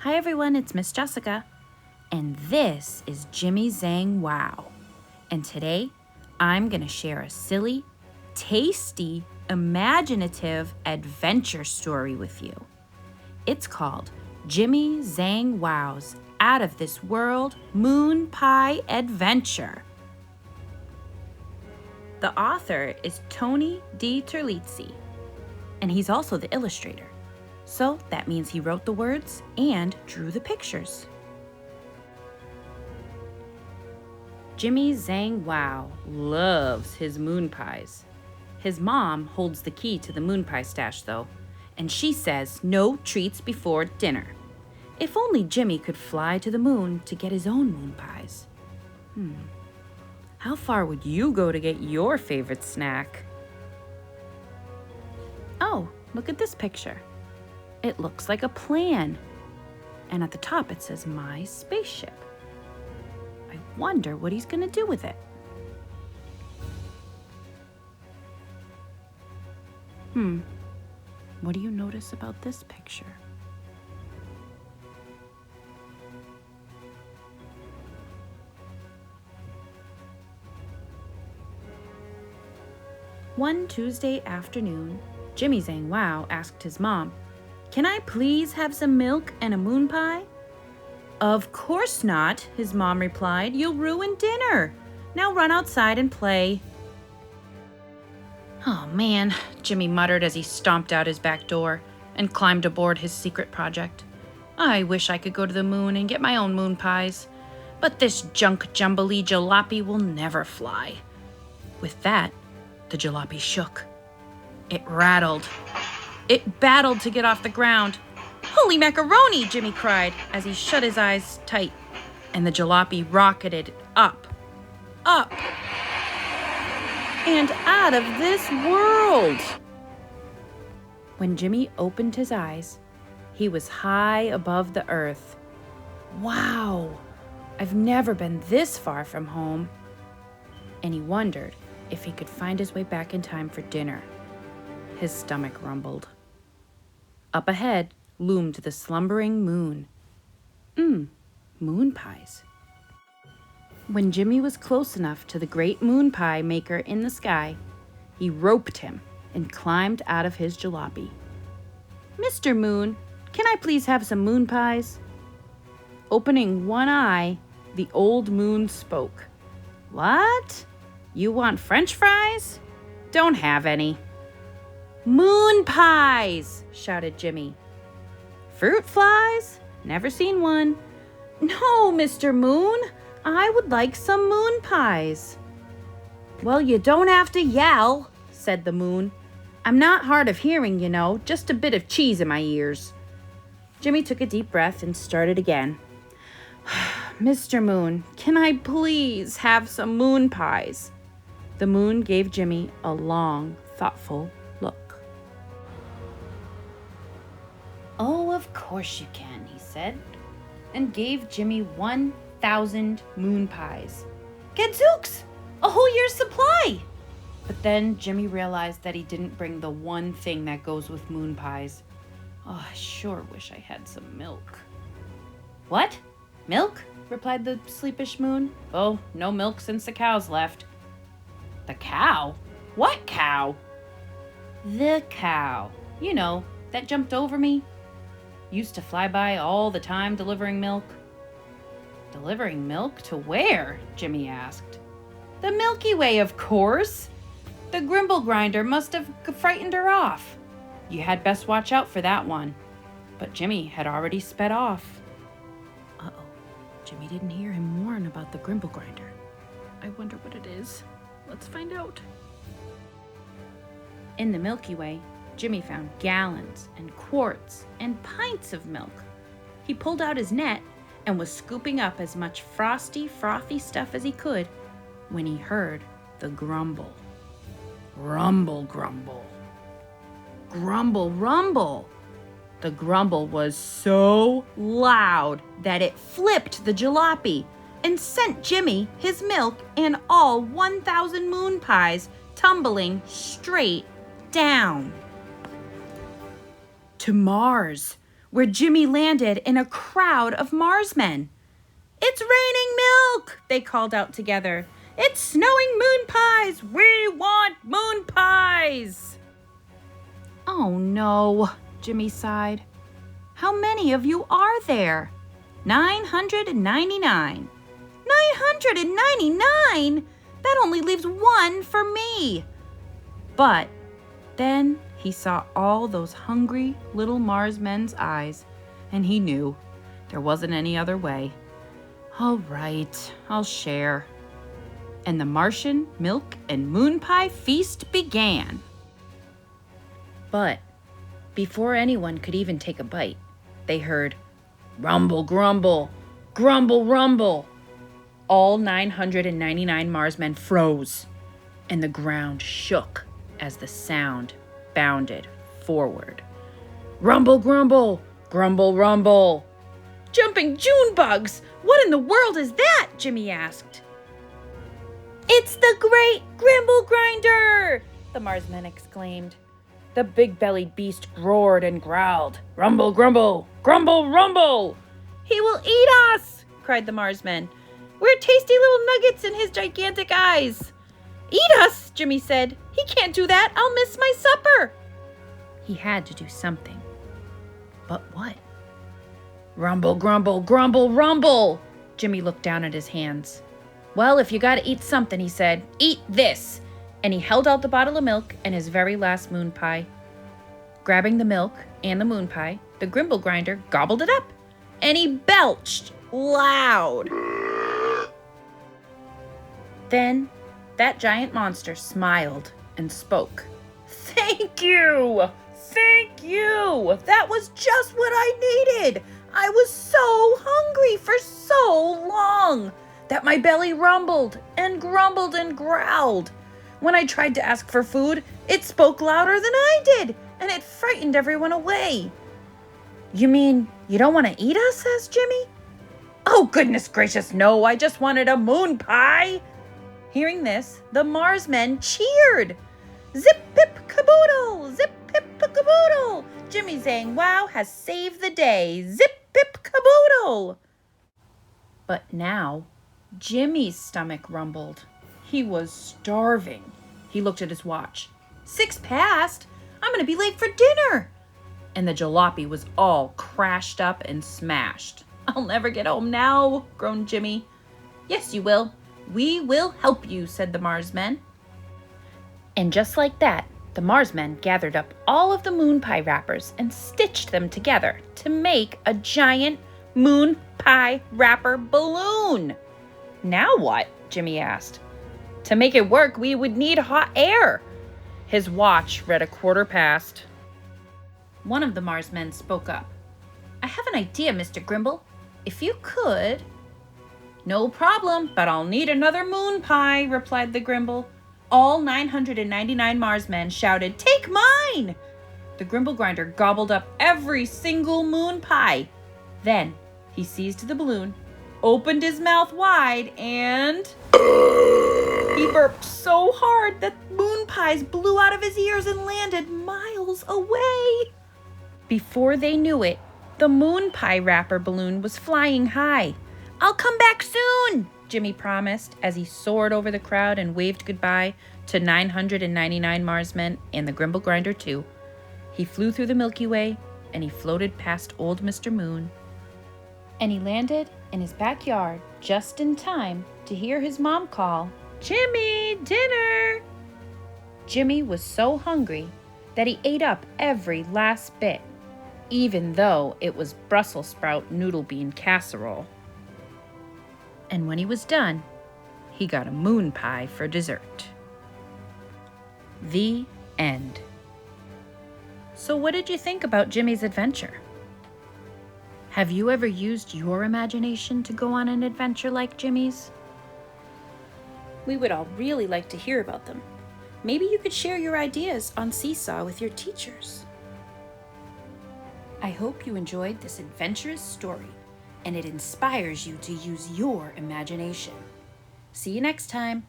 Hi everyone, it's Miss Jessica, and this is Jimmy Zang Wow. And today, I'm gonna share a silly, tasty, imaginative adventure story with you. It's called Jimmy Zang Wow's Out of This World Moon Pie Adventure. The author is Tony D. Terlizzi, and he's also the illustrator. So that means he wrote the words and drew the pictures. Jimmy Zang Wow loves his moon pies. His mom holds the key to the moon pie stash though, and she says no treats before dinner. If only Jimmy could fly to the moon to get his own moon pies. How far would you go to get your favorite snack? Oh, look at this picture. It looks like a plan. And at the top it says, "My spaceship." I wonder what he's gonna do with it. What do you notice about this picture? One Tuesday afternoon, Jimmy Zang Wow asked his mom, "Can I please have some milk and a moon pie?" "Of course not," his mom replied. "You'll ruin dinner. Now run outside and play." Oh man, Jimmy muttered as he stomped out his back door and climbed aboard his secret project. I wish I could go to the moon and get my own moon pies, but this junk jumbly jalopy will never fly. With that, the jalopy shook. It rattled. It battled to get off the ground. "Holy macaroni!" Jimmy cried as he shut his eyes tight, and the jalopy rocketed up, and out of this world. When Jimmy opened his eyes, he was high above the earth. Wow, I've never been this far from home. And he wondered if he could find his way back in time for dinner. His stomach rumbled. Up ahead loomed the slumbering moon. Moon pies. When Jimmy was close enough to the great moon pie maker in the sky, he roped him and climbed out of his jalopy. "Mr. Moon, can I please have some moon pies?" Opening one eye, the old moon spoke. "What? You want French fries? Don't have any." "Moon pies!" shouted Jimmy. "Fruit flies? Never seen one." "No, Mr. Moon, I would like some moon pies." "Well, you don't have to yell," said the moon. "I'm not hard of hearing, you know, just a bit of cheese in my ears." Jimmy took a deep breath and started again. "Mr. Moon, can I please have some moon pies?" The moon gave Jimmy a long, thoughtful look. "Oh, of course you can," he said, and gave Jimmy 1,000 moon pies. Gadzooks! A whole year's supply! But then Jimmy realized that he didn't bring the one thing that goes with moon pies. Oh, I sure wish I had some milk. "What? Milk?" replied the sleepish moon. "Oh, no milk since the cows left." "The cow? What cow?" "The cow. You know, that jumped over me. Used to fly by all the time delivering milk." "Delivering milk to where?" Jimmy asked. "The Milky Way, of course. The Grimble Grinder must have frightened her off. You had best watch out for that one." But Jimmy had already sped off. Jimmy didn't hear him warn about the Grimble Grinder. I wonder what it is. Let's find out. In the Milky Way, Jimmy found gallons and quarts and pints of milk. He pulled out his net and was scooping up as much frothy stuff as he could when he heard the grumble. Rumble, grumble. Grumble, rumble. The grumble was so loud that it flipped the jalopy and sent Jimmy, his milk, and all 1,000 moon pies tumbling straight down. "To Mars, where Jimmy landed in a crowd of Marsmen. "It's raining milk!" they called out together. "It's snowing moon pies! We want moon pies!" "Oh no," Jimmy sighed. "How many of you are there?" 999. 999? That only leaves one for me. But then he saw all those hungry little Marsmen's eyes, and he knew there wasn't any other way. "All right, I'll share." And the Martian milk and moon pie feast began. But before anyone could even take a bite, they heard rumble, grumble, grumble, rumble. All 999 Marsmen froze, and the ground shook as the sound bounded forward. Rumble, grumble, grumble, rumble. "Jumping June bugs! What in the world is that?" Jimmy asked. "It's the great Grimble Grinder!" the Marsmen exclaimed. The big-bellied beast roared and growled. "Rumble, grumble, grumble, rumble!" "He will eat us!" cried the Marsmen. "We're tasty little nuggets in his gigantic eyes." "Eat us," Jimmy said. "He can't do that. I'll miss my supper." He had to do something. But what? Rumble, grumble, grumble, rumble. Jimmy looked down at his hands. "Well, if you gotta eat something," he said, "eat this." And he held out the bottle of milk and his very last moon pie. Grabbing the milk and the moon pie, the Grimble Grinder gobbled it up, and he belched loud. Then that giant monster smiled and spoke. "Thank you! Thank you! That was just what I needed! I was so hungry for so long that my belly rumbled and grumbled and growled. When I tried to ask for food, it spoke louder than I did, and it frightened everyone away." "You mean you don't want to eat us?" asked Jimmy. "Oh, goodness gracious, no, I just wanted a moon pie." Hearing this, the Marsmen cheered. "Zip, pip, caboodle! Zip, pip, caboodle! Jimmy Zang Wow has saved the day! Zip, pip, caboodle!" But now, Jimmy's stomach rumbled. He was starving. He looked at his watch. 6 past? I'm going to be late for dinner. And the jalopy was all crashed up and smashed. "I'll never get home now," groaned Jimmy. "Yes, you will. We will help you," said the Marsmen. And just like that, the Marsmen gathered up all of the moon pie wrappers and stitched them together to make a giant moon pie wrapper balloon. "Now what?" Jimmy asked. "To make it work, we would need hot air." His watch read 1/4 past. One of the Marsmen spoke up. "I have an idea, Mr. Grimble. If you could—" "No problem, but I'll need another moon pie," replied the Grimble. All 999 Marsmen shouted, "Take mine!" The Grimble Grinder gobbled up every single moon pie. Then he seized the balloon, opened his mouth wide, and he burped so hard that moon pies blew out of his ears and landed miles away. Before they knew it, the moon pie wrapper balloon was flying high. "I'll come back soon," Jimmy promised as he soared over the crowd and waved goodbye to 999 Marsmen and the Grimble Grinder too. He flew through the Milky Way, and he floated past old Mr. Moon. And he landed in his backyard just in time to hear his mom call, "Jimmy, dinner!" Jimmy was so hungry that he ate up every last bit, even though it was Brussels sprout noodle bean casserole. And when he was done, he got a moon pie for dessert. The end. So what did you think about Jimmy's adventure? Have you ever used your imagination to go on an adventure like Jimmy's? We would all really like to hear about them. Maybe you could share your ideas on Seesaw with your teachers. I hope you enjoyed this adventurous story and it inspires you to use your imagination. See you next time.